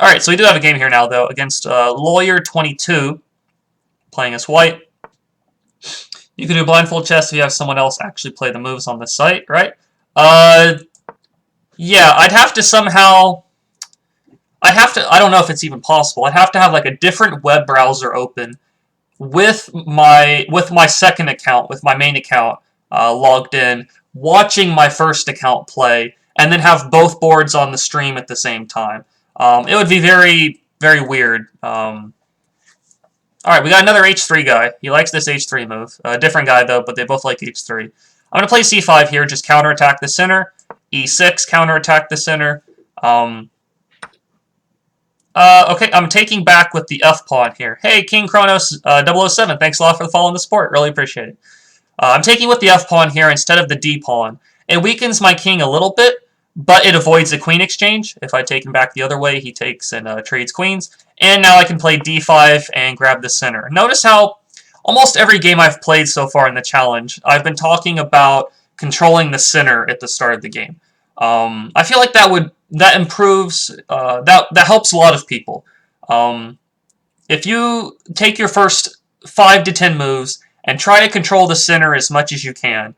Alright, so we do have a game here now, though, against Lawyer22, playing as white. You can do blindfold chess if you have someone else actually play the moves on the site, right? Uh, yeah, I'd have to somehow... I don't know if it's even possible. I'd have to have like a different web browser open with my second account, with my main account logged in, watching my first account play, and then have both boards on the stream at the same time. It would be very, very weird. Alright, we got another H3 guy. He likes this H3 move. A different guy, though, but they both like H3. I'm going to play C5 here, just counterattack the center. E6, counterattack the center. Okay, I'm taking back with the F pawn here. Hey, King Kronos 007, thanks a lot for following the support. Really appreciate it. I'm taking with the F pawn here instead of the D pawn. It weakens my king a little bit, but it avoids the queen exchange. If I take him back the other way, he takes and trades queens. And now I can play D5 and grab the center. Notice how almost every game I've played so far in the challenge, I've been talking about controlling the center at the start of the game. I feel like that improves, that helps a lot of people. If you take your first 5 to 10 moves and try to control the center as much as you can,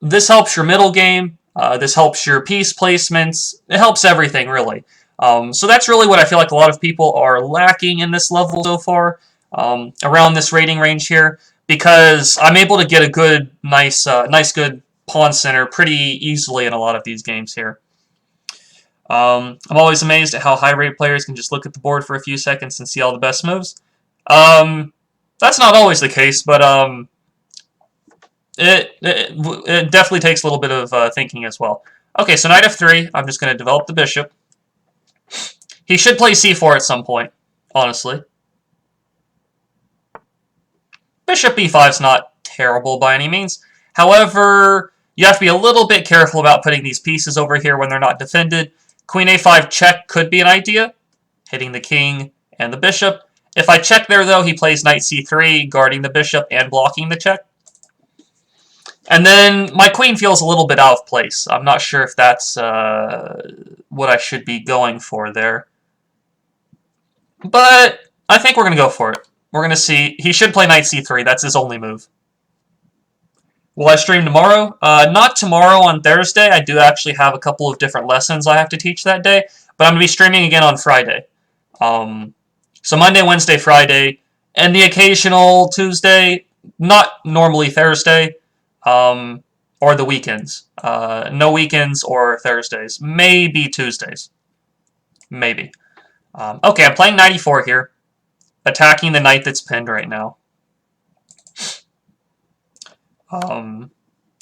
this helps your middle game, this helps your piece placements, it helps everything, really. So that's really what I feel like a lot of people are lacking in this level so far, around this rating range here, because I'm able to get a good, nice good pawn center pretty easily in a lot of these games here. I'm always amazed at how high-rated players can just look at the board for a few seconds and see all the best moves. That's not always the case, but it definitely takes a little bit of thinking as well. Okay, so knight f3. I'm just going to develop the bishop. He should play c4 at some point, honestly. Bishop b5 is not terrible by any means. However, you have to be a little bit careful about putting these pieces over here when they're not defended. Queen a5 check could be an idea, hitting the king and the bishop. If I check there, though, he plays knight c3, guarding the bishop and blocking the check. And then my queen feels a little bit out of place. I'm not sure if that's what I should be going for there. But I think we're going to go for it. We're going to see. He should play knight c3. That's his only move. Will I stream tomorrow? Not tomorrow, on Thursday. I do actually have a couple of different lessons I have to teach that day. But I'm going to be streaming again on Friday. So Monday, Wednesday, Friday, and the occasional Tuesday. Not normally Thursday. Or the weekends. No weekends or Thursdays. Maybe Tuesdays. Maybe. Okay, I'm playing knight e4 here. Attacking the knight that's pinned right now.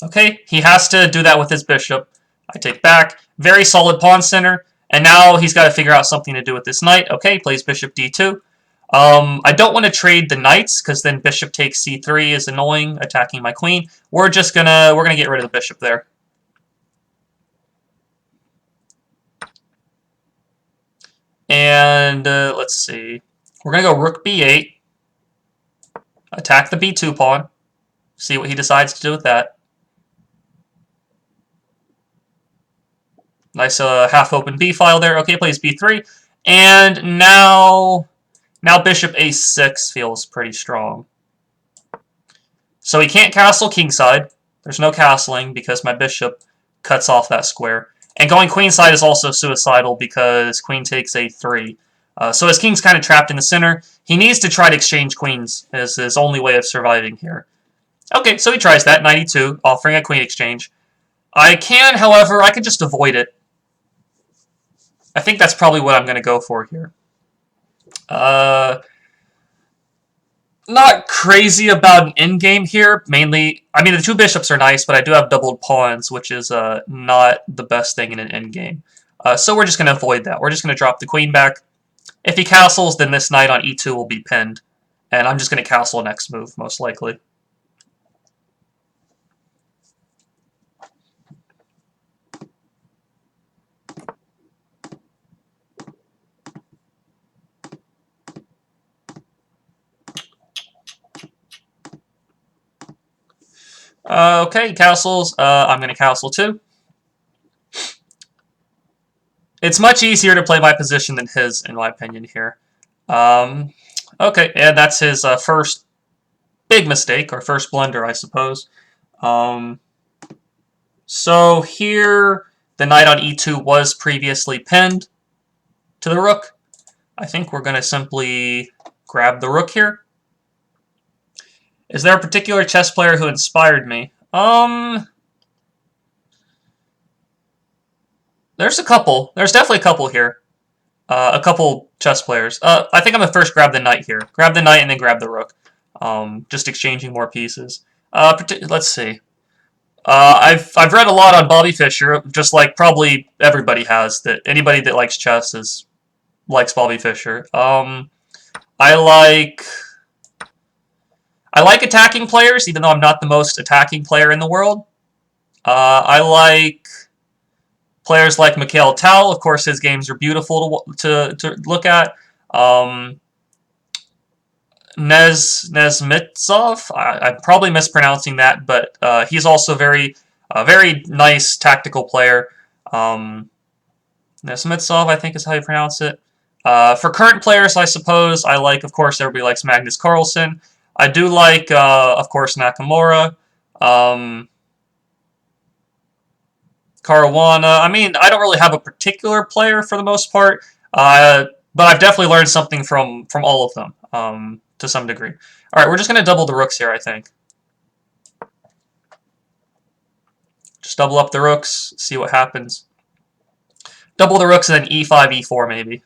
Okay, he has to do that with his bishop. I take back. Very solid pawn center. And now he's got to figure out something to do with this knight. Okay, plays bishop d2. I don't want to trade the knights, because then bishop takes c3 is annoying, attacking my queen. We're gonna get rid of the bishop there. And let's see. We're gonna go rook b8. Attack the b2 pawn. See what he decides to do with that. Nice half-open b file there. Okay, plays b3. And now bishop a6 feels pretty strong. So he can't castle kingside. There's no castling because my bishop cuts off that square. And going queenside is also suicidal because queen takes a3. So his king's kind of trapped in the center. He needs to try to exchange queens as his only way of surviving here. Okay, so he tries that, knight e2, offering a queen exchange. I can, however, I can just avoid it. I think that's probably what I'm going to go for here. Not crazy about an endgame here. Mainly, I mean, the two bishops are nice, but I do have doubled pawns, which is not the best thing in an endgame. So we're just going to avoid that. We're just going to drop the queen back. If he castles, then this knight on e2 will be pinned. And I'm just going to castle next move, most likely. Okay, castles. I'm going to castle too. It's much easier to play my position than his, in my opinion, here. Okay, and that's his first big mistake, or first blunder, I suppose. So here, the knight on e2 was previously pinned to the rook. I think we're going to simply grab the rook here. Is there a particular chess player who inspired me? There's a couple. There's definitely a couple here. A couple chess players. I think I'm going to first grab the knight here. Grab the knight and then grab the rook. Just exchanging more pieces. Let's see. I've read a lot on Bobby Fischer, just like probably everybody has. That anybody that likes chess likes Bobby Fischer. I like attacking players, even though I'm not the most attacking player in the world. I like players like Mikhail Tal. Of course, his games are beautiful to look at. Nezmitsov. I'm probably mispronouncing that, but he's also very nice tactical player. Nezmitsov, I think is how you pronounce it. For current players, I suppose I like, of course, everybody likes Magnus Carlsen. I do like, of course, Nakamura. Caruana. I mean, I don't really have a particular player for the most part, but I've definitely learned something from all of them to some degree. All right, we're just going to double the rooks here, I think. Just double up the rooks, see what happens. Double the rooks and then e5, e4 maybe.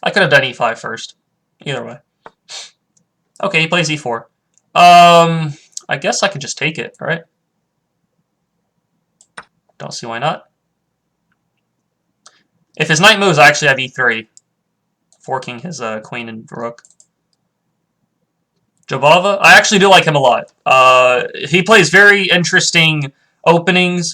I could have done e5 first. Either way. Okay, he plays e4. I guess I can just take it, right? Don't see why not. If his knight moves, I actually have e3. Forking his queen and rook. Jabava, I actually do like him a lot. He plays very interesting openings.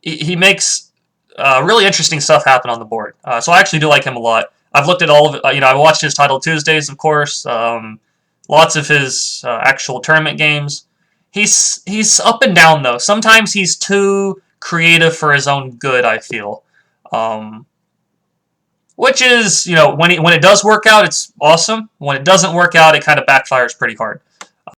He makes really interesting stuff happen on the board. So I actually do like him a lot. I've looked at all of it. I watched his Title Tuesdays, of course. Lots of his actual tournament games. He's up and down though. Sometimes he's too creative for his own good, I feel. Which is, when it does work out, it's awesome. When it doesn't work out, it kind of backfires pretty hard.